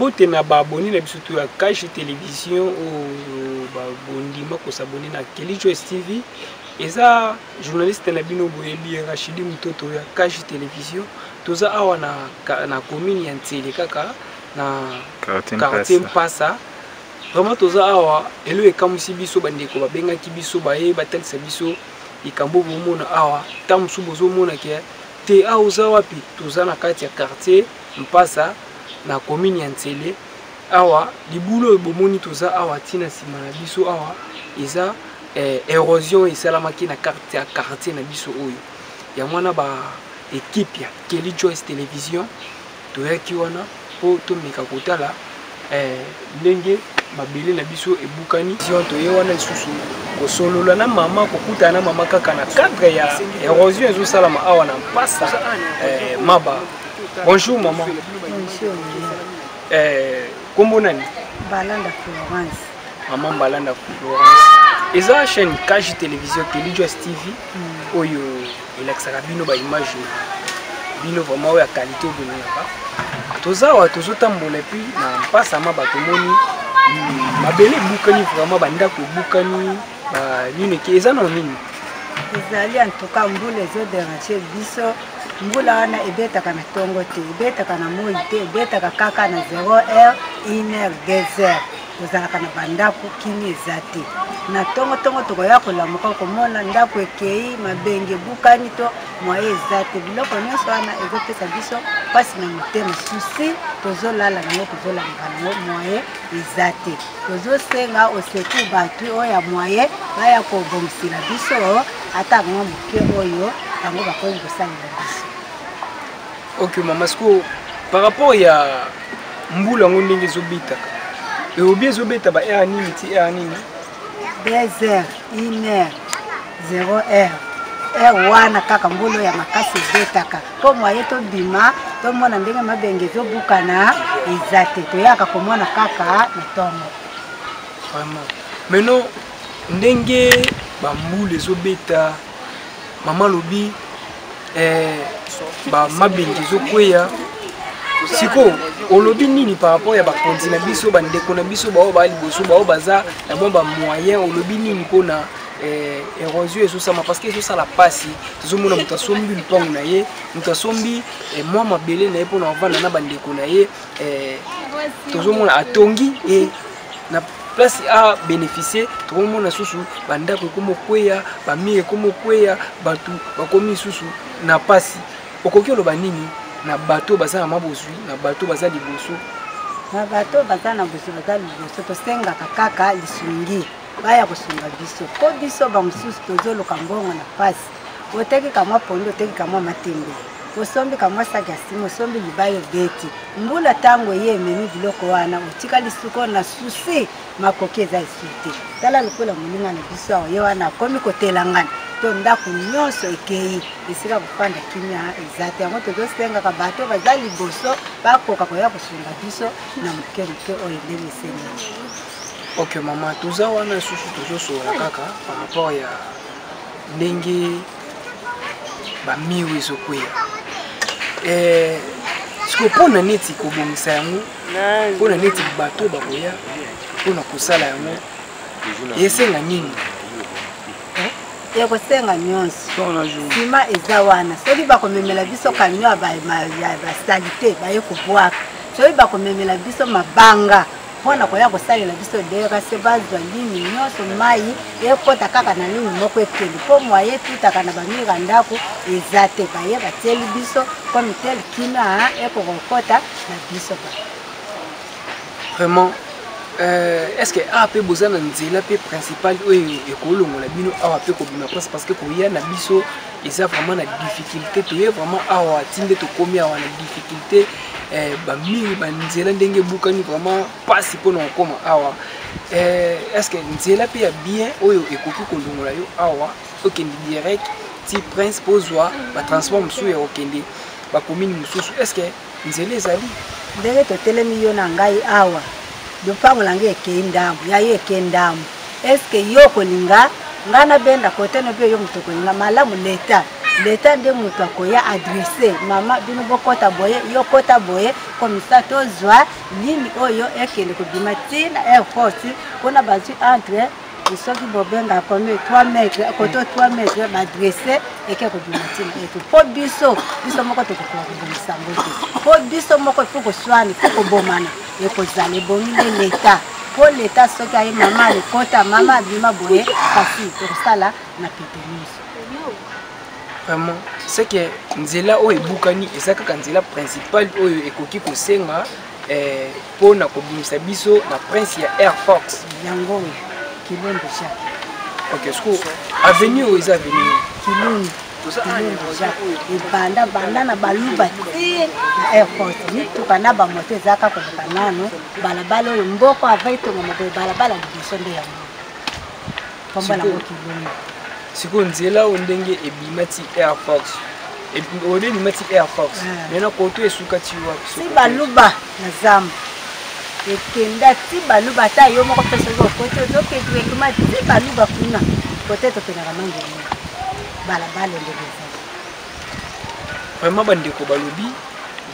mbote na baboni na biso to ya Cash Télévision o babondima ko s'abonner na Kelly Joyce TV. Eza journaliste na bino boyebi Rachidi Mutoto ya Cash Télévision. Toza awa na commune ya Ntsele kaka na quartier Mpasa. Vraiment toza awa elo ekamusi biso bandeko babengaki biso baye batalisa biso ikambo bomona awa tamusu bozomona ke te aoza wapi toza na kati ya quartier Mpasa na commune ya Ntsele awa libulo bomoni toza awa tina sima na biso awa eza érosion esalamaki na quartier na biso oyo ya mwana ba équipe ya Kelly Joyce Télévision toyaki wana po tomeka kotala ndenge mabele na biso ebukani sionto ye wana lisusu kosolola na mama kokutana na mama kaka na cadre ya érosion ezosalama awa na Mpasa maba. Bonjour maman. Bonjour. Kombo nani? Balanda Florence. Maman Balanda Florence. Eza chaîne Cash Télévision Kelly Joyce TV oyo elakisaka bino ba image bino vraiment ya qualité obonaka. Tozawa tozotambola puis na Mpasa maba tomoni mabele bukani vraiment bandako bukani ba nini ke eza na nini? Ezali en tout cas mbula ezoderange biso. Mbula wana ebetaka na tongo te, ebetaka na moi te, ebetaka kaka na 0h, 1h, 2h. Tozalaka na bandako kini eza te. Na tongo tokoya kolamuka komona ndako ekei mabenge bukani to moye eza te. Biloko nyonso wana ezopesa biso pasi na motema susi tozolala nango tozolanga nango moye eza te. Tozosenga oseku batu oyo ya moye baya kobongisela biso ata ngo moke oyo tango bakoki kosalela biso. Ok maman, par rapport à mbula ngo ndenge ezobitaka eobi ezobeta ba heure nini ti heure nini? 2h, 1h, 0h. Wana kaka mbula ya makasi betaka po moye to bima to mona ndenge mabenge ezobukana eza te toyaka komona kaka na tongo. Vraiment. Maintenant ndenge ba mbula ezobeta maman lobi ba mabenge ezokweya siko olobi nini par rapport ya bakonzi na biso bandeko na biso bao ba liboso bao baza na bon ba moyen olobi nini pona érosion ezosama parce que ezosala pasi tozomona moto asombi lupango na ye moto asombi mwa mabele na ye pona ovanda na bandeko na ye tozomona atongi na place a bénéficier tozomona susu bandako komo kweya bamire komo kweya batu bakomi susu na pasi okoki oloba nini na bato baza na mabozwi na bato baza liboso? Na bato baza na liboso tosengaka kaka lisungi baya kosunga biso po biso bamosusu tozoluka mbongo na pasi oteki kamwa pondo oteki kamwa matembe osombi kamwa saki ya sima osombi libayo beti mbula tango ye ememi biloko wana otika lisuko na susi makoki eza esu te tala lokola moninga na biso awa ye wana akomi kotelangana to ndako nyonso ekei esika kofanda kimia eza te yango tozosengaka bato baza liboso bakoka koya kosunga biso na moke oyo ndenge esengeli. Ok maman, toza wana susu tozosola kaka par rapport ya ndenge bamiwe ezokweya siko mpona neti kobongisa yango mpona neti bato bakoya mpona kosala yango esenga nini? Ekosenga nyonso sima eza wana soki bakomemela biso kamio ya basalite baye kobwaka soki bakomemela biso mabanga mpona koya kosalela biso dera se bazwa lini nyonso mai ekota kaka na lini moko ekeli mpo mwaye tutaka na bamira ndako eza te baye batieli biso komi tel kina ekokokota na biso ba. Vraiment est-ce que ape bozana nzela pe principal oyo ekolongola bino awa pe kobima parce que koya na biso eza vraiment na difficulté toye vraiment awa tinde tokomi awa na difficulté bamiri banzela ndenge bukani vraiment pasi mpona okoma awa est-ce que nzela pe ya bien oyo ekoki kolongola yo awa okende direct ti prince pozwa batransport mosusu ya okende bakomini mosusu est-ce que nzela ezali ndenge totelemi yo na ngai awa lupango lange ekei ndamu yaye ekei ndamu eske yo kolinga ngana benda kote no pe yo muto kolinga malamu leta l'état de moto akoya adressé mama bino bokota boye yo kota boye comme ça tozwa ligne oyo ekende kobima tina airport kuna bazi entre soki bobenga comme 3 mètres koto 3 mètres badressé eke kobima tina eto po biso moko tokokola kobimisa mbote po biso moko ifo koswani ifo kobomana ekozala ebomile l'état pour l'état soki aye mama alekota mama abima boye kasi tokosala na pete nyonso. Vraiment, c'est que nzela oyo ebukani eza kaka nzela principale oyo ekoki kosenga mpona kobimisa biso na prince ya Air Fox yango Kilombe Jacques. Ok, est-ce que avenue oyo eza avenue Kilombe Jacques banda na baluba ti na Air Fox mituka na bamoto ezaka koleka nano balabala oyo mboko avaitonga maboye balabala liboso nde yango pomba nango Kilombe. siko nzela oyo ndenge ebimati Air Fox ode ebimati Air Fox mena koto esuka ti wapi si baluba na zamba ekenda ti baluba ata yo moko mpe soki okote ozokekima ti baluba kuna kote tokendaka mangeli balabala ndenge eza vraiment bandeko balobi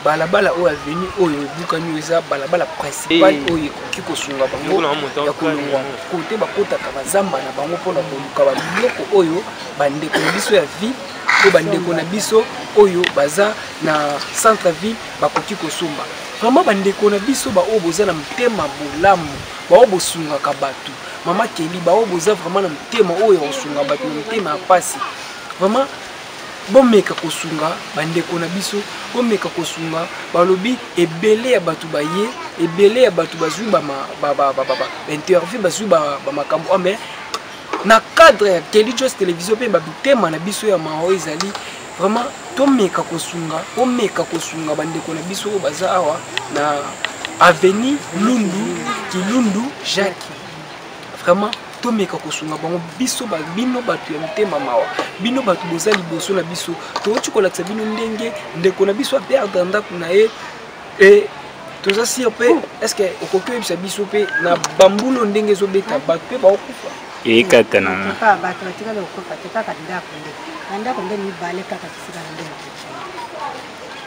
balabala oyo aveni oyo ebukani eza balabala principale oyo ekoki kosunga bango ya kolongwa kote bakotaka bazamba na bango mpona koluka babiloko oyo bandeko na biso ya ville oyo bandeko na biso oyo baza na centre ville bakoki kosomba vraiment bandeko na biso baoyo boza na motema bolamu baoyo bosungaka bato mama Kelly baoyo boza vraiment na motema oyo ya kosunga bato na motema ya pasi vraiment bomeka kosunga bandeko na biso bomeka kosunga balobi ebele ya bato baye ebele ya bato bazwi interview bazwi bamakambo mais na cadre ya Kelly Joyce télévision pe babitema na biso ya mao ezali vraiment tomeka kosunga bandeko na biso baza awa na avenue Kilundu Jacques vraiment tomeka kosunga bango biso bino bato ya motema mawa bino bato boza liboso na biso toti kolakisa bino ndenge ndeko na biso aperdre ndako na ye e toza sir mpe estce okoki oyebisa biso mpe na bambulo ndenge ezobeta bato mpe baokufa ekatana bato batikali kokufa te kaka ndako nde mibale kaka kisika na ndenge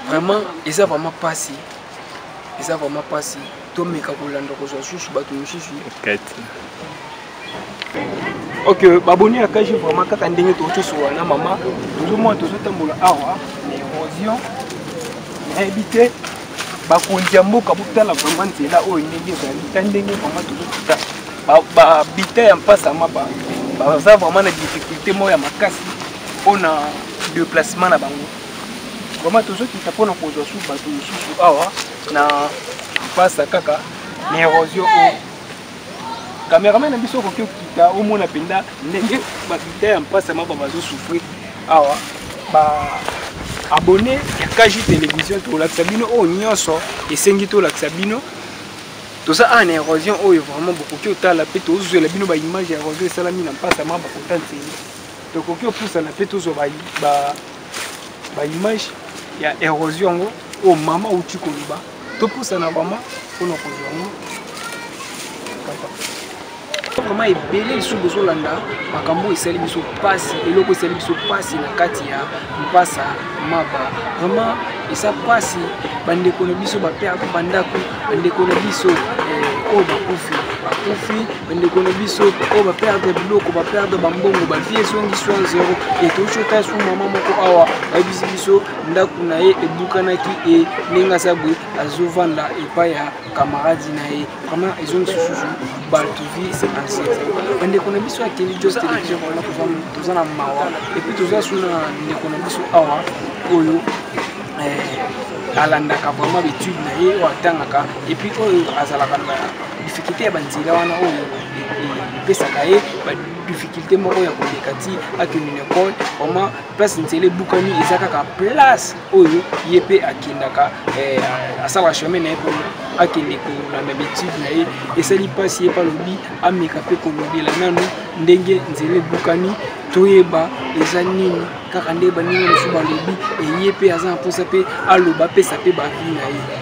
vraiment eza vraiment pasi tomeka kolanda kozwa susu bato mosusu ok baboni ya kaji vraiment kaka ndenge tozosola na mama tozomona tozotambola awa na érosion nayebi te bakonzi ya mboka botala vraiment nzela oyo ndenge ezali ta ndenge vraiment tozokuta babita ya mpasama baza vraiment na difficulté moko ya makasi mpona déplacement na bango vraiment tozokita mpona kozwa su bato mosusu awa na mpasa kaka na érosion oyo cameraman na biso okoki okita omona mpenza ndenge babita ya mpasama bazosouffrir awa baabone ya kaji télévision tolakisa bino oyo nyonso esengi tolakisa bino toza ana érosion oyo vraiment bokoki otala mpe tozwela bino baimage ya érosion esalami na mpasama bakota nzeli tokoki opusana mpe tozwa baimage ya érosion yango oyo mama outi koloba topusana mama mpona kozwa yango vraiment ebele lisusu bozolanda makambo esali biso pasi eloko esali biso pasi na kati ya mpasa maba vraiment eza pasi bandeko na biso baperde bandako bandeko na biso oyo bakufi bandeko na biso oyo baperde biloko baperde bambongo bavie ezongi so zero etoshota su mama moko awa bayebisi biso ndako na ye ebukanaki ndenge aza boye azovanda epai ya kamaradi na ye vraiment ezongi sususu bato vie c'est ancien bandeko na biso ya Kelly Joyce télévision toza na mawa epuis toza su na ndeko na biso awa oyo alandaka vraiment betude na ye oyo atangaka epuis oyo azalaka na difficulté ya banzela wana oyo epesaka ye badifficulté moko ya koleka ti akende na école vraiment place nzela ebukani eza kaka place oyo ye mpe akendaka asala chemin na ye mpo akende kolanda betude na ye esali mpasi ye mpe alobi ameka mpe kolobela nano ndenge nzela ebukani toyeba eza nini kaka nde baninga mosusu balobi eye mpe aza na mposa mpe aloba apesa mpe bavi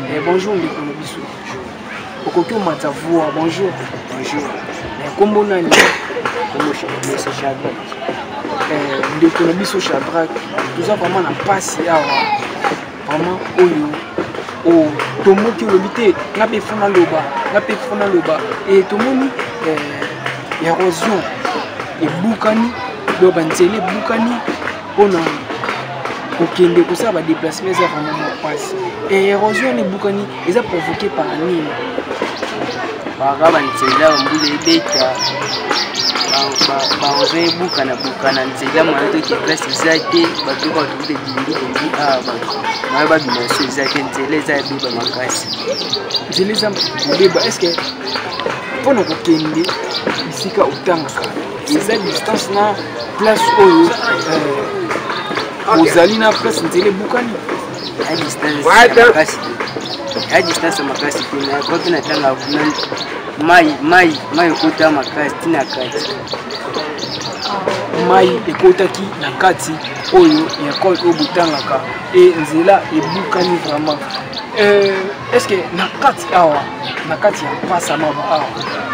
na ye bonjour ndeko na biso okoki omata bonjour Bonjour. kombo nani Comment je suis Jacques. ndeko na biso Shadrack toza vraiment na pasi awa vraiment oyo o tomoki olobi te nga mpe fona loba et tomoni érosion ebukani do banzela ebukani mpona kokende kosala badéplacement eza vraiment mopasi érosion ebukani eza provoqué par nini baka banzela bambula ebeta baoza ebukana nzela mwana toki place eza te bato batukuta ebindi kondi maya babima so eza te nzela eza ebeba makasi nzela eza kobeba estce mpona kokende bisika otangaka eza distance na place oyo ozali na place nzela ebukani ya distance makasi te nakoki natanga mai ekota makasi tina kati mai ekotaki na kati oyo ya col oyo botangaka e nzela ebukani vraiment estce na kati awa na kati ya mpasa maba awa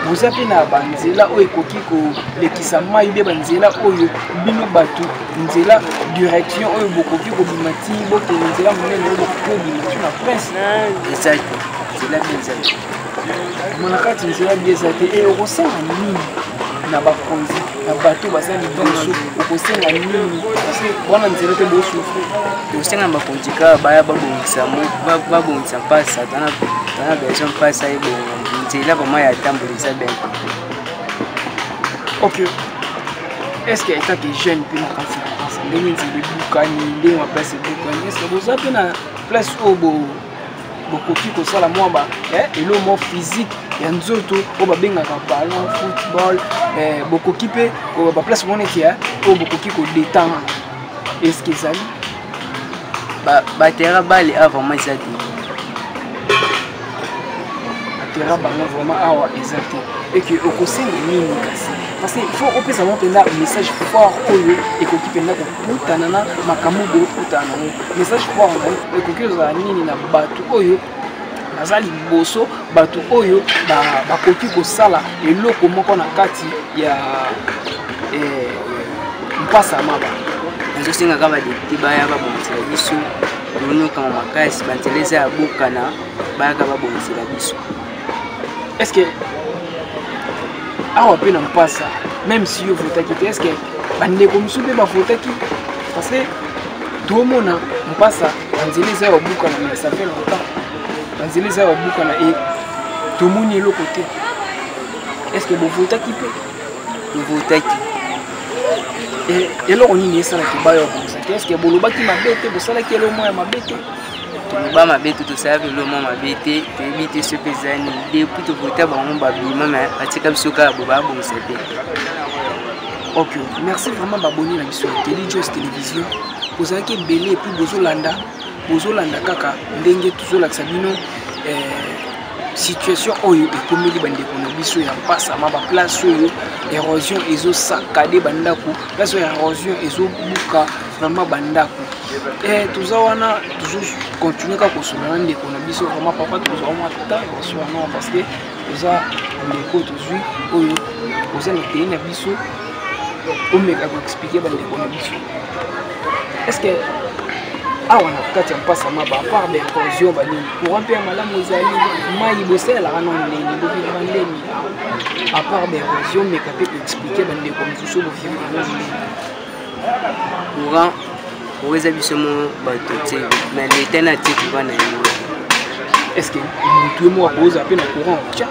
boza mpe na banzela oyo ekoki kolekisa mai mpe banzela oyo bino bato nzela direction oyo bokoki kobima ti bokende nzela monene oyo bokoki kobima ti na prince eza te nzela mpe eza te na kati nzela mpe eza te e okosala nini na bakonzi na bato baza liboso okosenga nini parce wana nzela te bosufre tosenga bakonzi kaka baya babongisa mpasa tana besoin mpasa ebonga nzela vraimen ya tambola eza bien ok estce etake jeune mpe na kati ya mpasa ndenge nzela ebukani ndenge maplace ebukani estce boza mpe na place oyo bokoki kosala mwa elo mwa physique ya nzoto oyo babengaka ballon football bokoki mpe baplace mwana ete oyo bokoki kodetendre estce ezali batera bale a vraiment eza te batera bango vraiment awa eza te eke okosenga nini kasi parce que faut opesa mwa mpenza message fort oyo ekoki mpenza kokutana na makambo bokutana nango message fort na ekoki ozala nini na bato oyo baza liboso bato oyo bakoki kosala eloko moko na kati ya mpasa maba nazosengaka badepute baya babongisela biso lonokama makasi banzela eza ya bokana bayaka babongisela biso estce awa mpe na mpasa même si yo votaki te estce bandeko mosusu mpe bavotaki parce que tomona mpasa banzela eza ya bokana mais ça fait longtemps banzela eza ya bokana e tomoni eloko te estce bovotaki mpe tovotaki eloko nini esalaki bayo kobisa te estce bolobaki mabe te bosalaki elo mwa ya mabe te toloba mabe te tosalaki elo mwa mabe te toyebi te so mpe eza nini depuis tovota bango babima me batika biso kaka bo babongisa te ok merci vraiment baboni na biso ya Télé-Joss télévision bozalaki ebele epuis bozolanda kaka ndenge tozolakisa bino situation oyo ekomeli bandeko na biso ya mpasa ma baplace oyo érosion ezosakade bandako place oyo érosion ezobuka vraiment bandako toza wana tozokontinue kaka kosola na ndeko na biso vraiment papa tozwa mwa ta kosola na parce que toza ndeko tozwi oyo oza na pays na biso omeka koexplike bandeko na biso estce awa na kati ya mpasa maba apart baérosion banini courant mpe ya malamu ezali mai bosalelaka na ndeni bovivra ndeni apart baérosion meka mpe koexplike bandeko mosusu bovivra na ndeni courant eza biso mo bato te mais leta na tie courant na yango estce motu ye moko akoza mpe na courant tia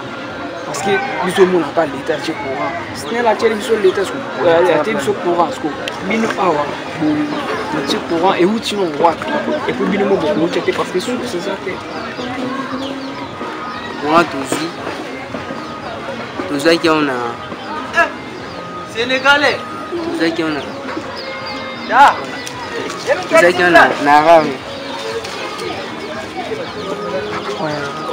parce que biso omonaka leta atie courant sinela atieli biso leta atie biso courant siko bino awa natie courant euti no wapi epuis bino mo bokoutia te parce que soki eza te courant tozwaki aona sénégalais tozwaki aona na rame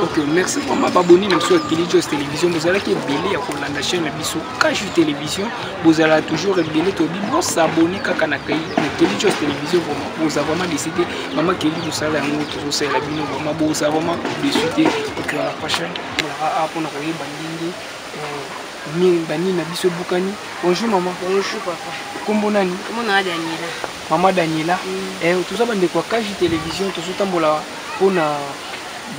ok merci vraiment baboni na biso ya Télé-Joss télévision bozalaki ebele ya kolanda chaîne na biso Kaju télévision bozala toujours ebele tobi bosabone kaka na Télé-Joss télévision vraiment boza vraiment décidé mama keli mosala yango tozosalela bino vraiment boza vraiment déçu te okela la prochaine mpona koyeba ndenge banini na biso ebukani bonjour mama bonjour papa kombo nani? Kombo na Daniela. Mama Daniela. Tout ça bande kwa Kaji télévision to sotambola pona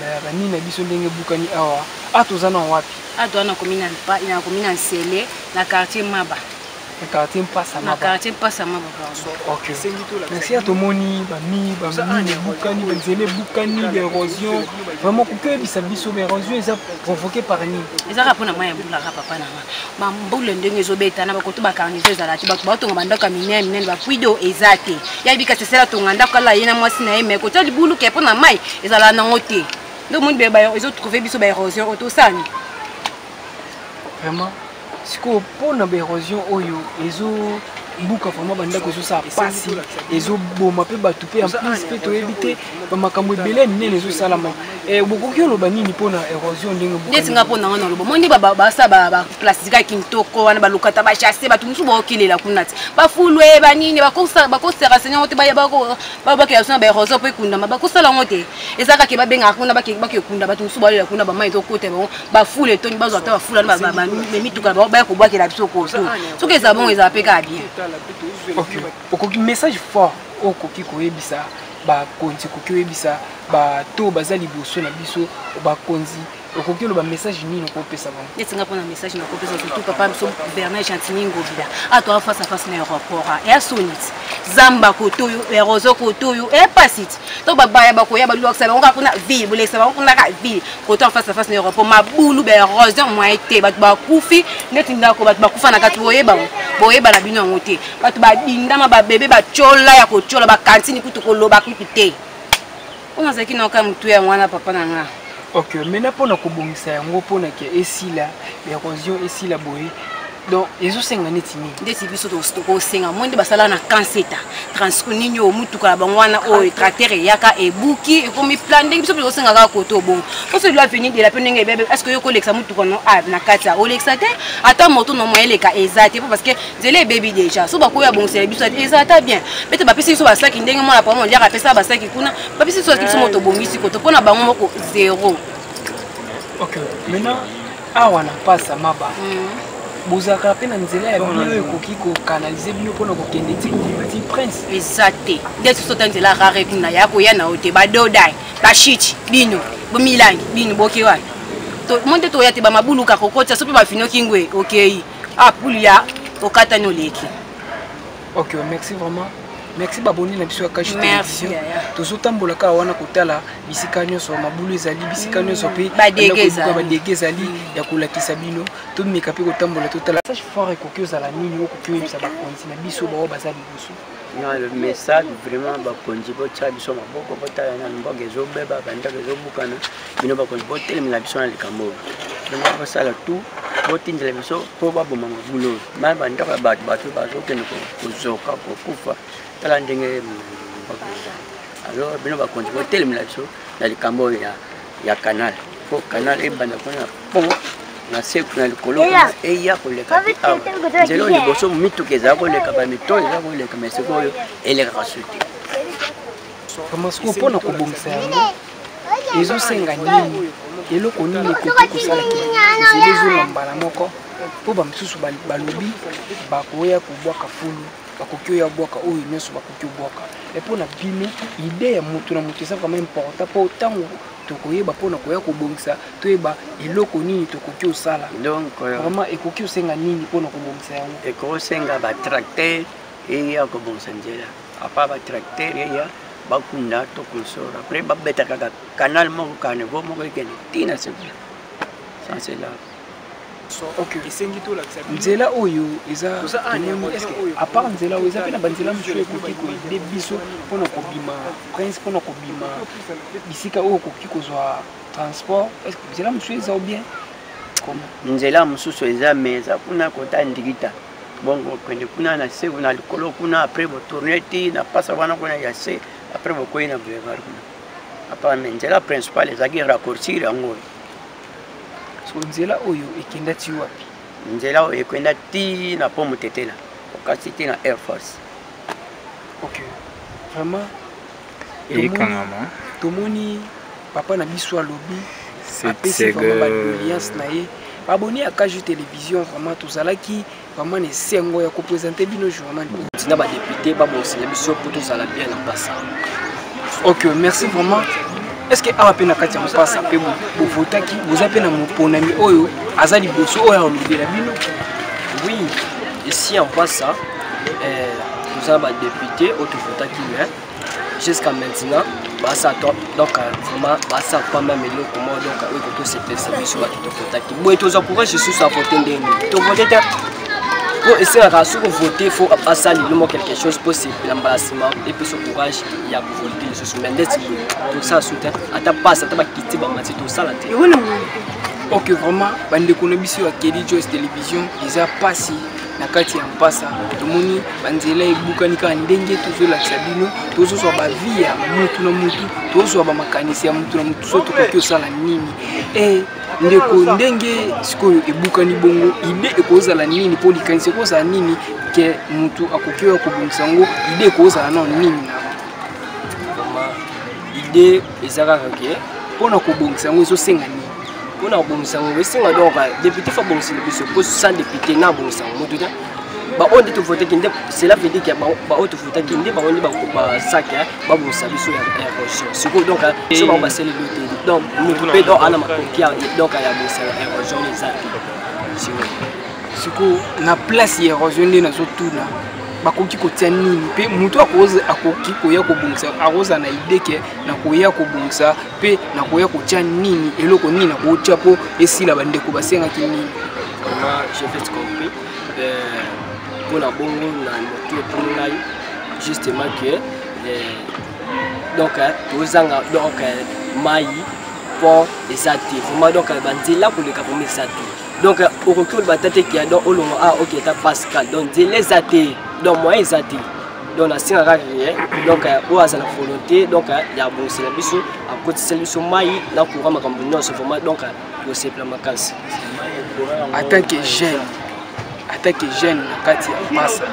na nini biso ndenge bukani awa. Tozana wapi? Tozana komina Nsele na quartier Maba. Le quartier Mpasa Maba. Na quartier Mpasa Maba. OK. Merci à Tomoni, bami bukani, Nzele bukani, l'érosion. Vraiment que bisa biso l'érosion est provoquée par ni. Ezaka pona maya mbula ka papa na ma. Mbula ndenge ezobeta na bakoto bakarniser zalati bato ngabandaka minene ba puido ezate. Ya bika sesela tonganda kala yena mwasi na yeme ko tali bulu ke pona mai ezala na ngote. Donc monde be ba ezo trouver biso ba érosion autosani. Vraiment siko pona ba érosion oyo ezo buka vraiment bandako ezo sa pasi ezo boma pe batu pe en plus pe to éviter ba makambo ebele nene ezo salama bokoki oloba nini pona érosion ndenge buka ndeti nga pona ngana lobo mondi ba sa ba plastika kintoko wana ba lokata ba chasser ba tumusu ba okilela kunati ba fulwe ba nini ba kosa renseigner ngote ba ke asuna ba érosion pe kunda ba kosala ngote ezaka ke ba benga kuna ba ke kunda ba tumusu ba lela kuna ba mai to kote ba fule toni ba zo ata ba fula ba mituka ba ko bwa ke la biso ko so ke za bon eza pe ka bien. OK. Okoki message fort okoki koyebisa ba konzi koki koyebisa ba to bazali boso na biso ba konzi okoki lo ba message nini ko pesa bango. Neti nga pona message na ko pesa surtout papa biso Bernard Chantigny Ngobila ato face à face na aéroport et sonit zamba kotoyo erozo kotoyo et pasit to baba ya bakoya balu aksa ba kuna vie bolesa ba kuna ka vie koto face à face na aéroport mabulu ba erozo mo été ba kufi neti ndako ba kufa na kati boyeba na bino ngote batu ba bindama ba bébé ba chola ya ko chola ba kantini kutu ko loba kutu on a zaki na ka mutu ya mwana papa na nga. OK, maintenant pour na kobongisa yango pona ke esila l'érosion esila boye. Donc ezo senga neti ni. Ndeti biso to senga monde basala na kanseta. Transkonini o mutuka bangwana o tracteur yaka ebuki e komi plan ndenge biso biso senga ka koto bon. On se doit venir de la penenge bébé est-ce que yo koleksa mutuka no na kati ya oleksa te ata moto no moyen leka ezate parce que zele baby déjà so bakoya bongisa biso ezata bien. Bete ba pesi so basaki ndenge mona pa mon diaka pesa basaki kuna ba pesi so kiso moto bongisi koto pona bango moko zéro. OK, maintenant awana pasa Maba. Bozaka pe na nzela ya bino ekoki ko canaliser bino pona ko kende ti prince exacte ndeti so tanzela rare kuna yako yana ote ba dodai ba shit bino bo milangi bino bokewa to monde to yate ba mabuluka kokota so pe ba fino kingwe OK pulu ya okata no leki. OK, merci vraiment. Merci baboni na biso ya Kaji télévision. Tozo tambola ka wana kotala bisika nyonso mabulu ezali bisika nyonso pe ba dégezali ya kolakisa bino to meka pe kotambola totala message fort ekoki ozala nini okoki oyebisa bakonzi na biso bao bazali biso. Non, le message vraiment bakonzi botya biso maboko botala na mboka ezobeba bandako ezobukana bino bakonzi botelemela biso na likambo donc basala tout botindela biso po baboma mabulu ma bandako ya bato bazokende kozoka kokufa tala ndenge alors bino bakonzi botelemela biso na likambo ya canal po canal ebanda kuna pongo na seku na likolo eya koleka nzelo liboso mituka ezala koleka bamito eza koleka meseko oyo elekaka suti kamasiko mpona kobongisa yango ezosenga nini eloko nini ekoki kosalaki nzela ezolambala moko mpo bamisusu balobi bakoya kobwaka fulu bakoki oyo abwaka oyo nyonso bakoki obwaka epona bino ide ya moto na moto eza vraiment important mpo ntango tokoyeba mpona koya kobongisa toyeba eloko nini tokoki osala donc vraiment ekoki osenga nini mpona kobongisa yango ekosenga batracteur eya kobongisa nzela apa batracteur eya bakunda to konsora après babeta kaka canal moko kanevo moko ekende tina seku ça c'est là. OK, nzela oyo eza à part nzela oyo eza pe na banzela mosusu ekoki koyede biso mpona kobima prince mpona kobima bisika oyo okoki kozwa transport est-ce que nzela mosusu eza bien nzela mosusu eza mais eza kuna kota ndigita bongo kende kuna na se kuna likolo kuna après botourne ti na pasa wana kuna ya se après bokoyi na boulevard kuna apa nzela principale ezaki raccourcir yango so nzela oyo ekenda ti wapi nzela oyo ekenda ti na pomo tetela okasi ti na Air Force. OK, vraiment tomoni papa na biso alobi apesi vraiment badoléance na ye abonné à KJ Télévision vraiment tozalaki vraiment ne sengo ya ko présenter bino journal. Tina ba député ba bon c'est l'émission pour tous à la bien en place. OK, merci vraiment. Est-ce que awa pena kati ya mpasa pe bo votaki vous avez na moponami oyo azali boso oyo olobela bino? Oui, ici en Passa, nous avons des députés, autres votaki jusqu'à maintenant, ça donc vraiment ça pas même le comment donc oui que c'est plus sur tout votaki. Bon, tous encourage je suis à voter ndenge. To voter pour essayer à voter faut passer le quelque chose possible l'embarrassement et puis ce courage il y a pour voter les choses mais donc ça soutien à ta passe à ta quitter ba mati tout ça la télé. OK, vraiment bande konobiso ya Kelly Joyce Télévision eza pasi na kati ya mpasa tomoni banzela ebukani ka ndenge tozolakisa bino tozozwa bavie ya mutu na mutu tozozwa bamakanisi ya mutu na mutu so tokoki osala nini ndeko ndenge sikoyo ebukani bongo ide ekozala nini mpo likanisi ekozala nini ke mutu akoki oyo kobongisa yango ide ekozala nao nini na ide ezalaka ke mpona kobongisa yango ezosenga nini on a bon sang oui c'est donc député faut bon c'est se pose sans député na bon sang moto ba on dit voter qui cela veut dire qu'il y a ba autre voter qui ba on dit ba sac ba bon ça biso ya érosion c'est donc c'est on va c'est le donc nous peut donc ana makokia donc ya bon ça érosion les actes siko na place ya érosion ndi na zotuna bakoki kotia nini pe mutu akoki koya kobongisa akoza na ide ke na koya kobongisa pe na koya kotia nini eloko nini na kotia po esila bandeko basengaki nini. J'ai fait compris pour la bongo na moto pour ngai justement que donc tozanga donc mai pour les athées vraiment donc banzela pour les capomer ça donc au recul batate qui a donc olongo OK ta Pascal donc les athées donc moi les athées donc la singa rien donc au à la volonté donc il y a bon service à côté service mai na courant makambo nyonso vraiment donc au simple makasi en tant que jeune na kati ya masa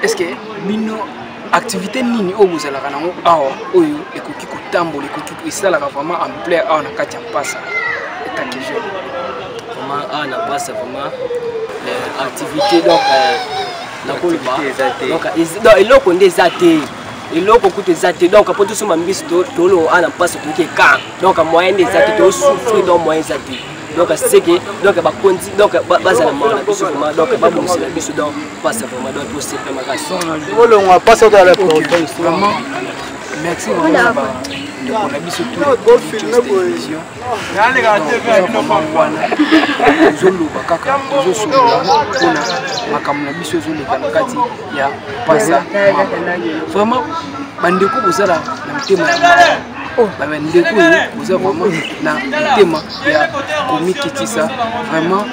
est-ce que bino activité nini oyo bozalaka nango awa oyo ekoki kotambola ekoki esalaka vraiment en plein awa na kati ya mpasa en tant que jeune vraiment awa na mpasa vraiment activité donc nakoloba donc eloko nde eza te eloko kutu eza te donc po tosomba mbisi tolo awa na mpasa toki eka donc moyen nde eza te tosouffrir donc moyen eza te donc c'est que donc ba kondi donc bazala mona biso vraiment donc ba bonsi la biso donc passe vraiment donc tout c'est vraiment grâce on va passer dans la province vraiment merci vraiment on a biso tout télévision zoloba kaka zosolola mpona makambo na biso ezoleka na kati ya pasa vraiment bandeko bozala na mitema ya bandeko oyo boza vraiment na mitema ya komikitisa vraiment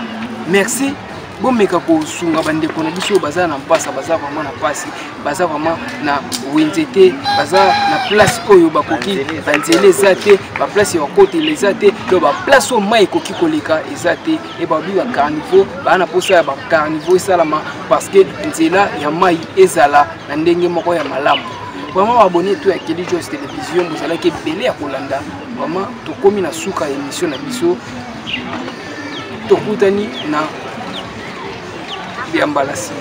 merci bomeka kosunga bandeko na biso baza na mpasa baza vraiment na pasi baza vraiment na wenzete baza na place oyo bakoki banzela eza te baplace ya bakotela eza te to baplace oyo mai ekoki koleka eza te e babi bacarniveau baa na posa ya bacarniveau esalama parce que nzela ya mai ezala na ndenge moko ya malamu. Vraiment abonné tout à Kelly Joyce Télévision vous allez que belé à Kolanda vraiment to komi na suka émission na biso to kutani na biambalasi.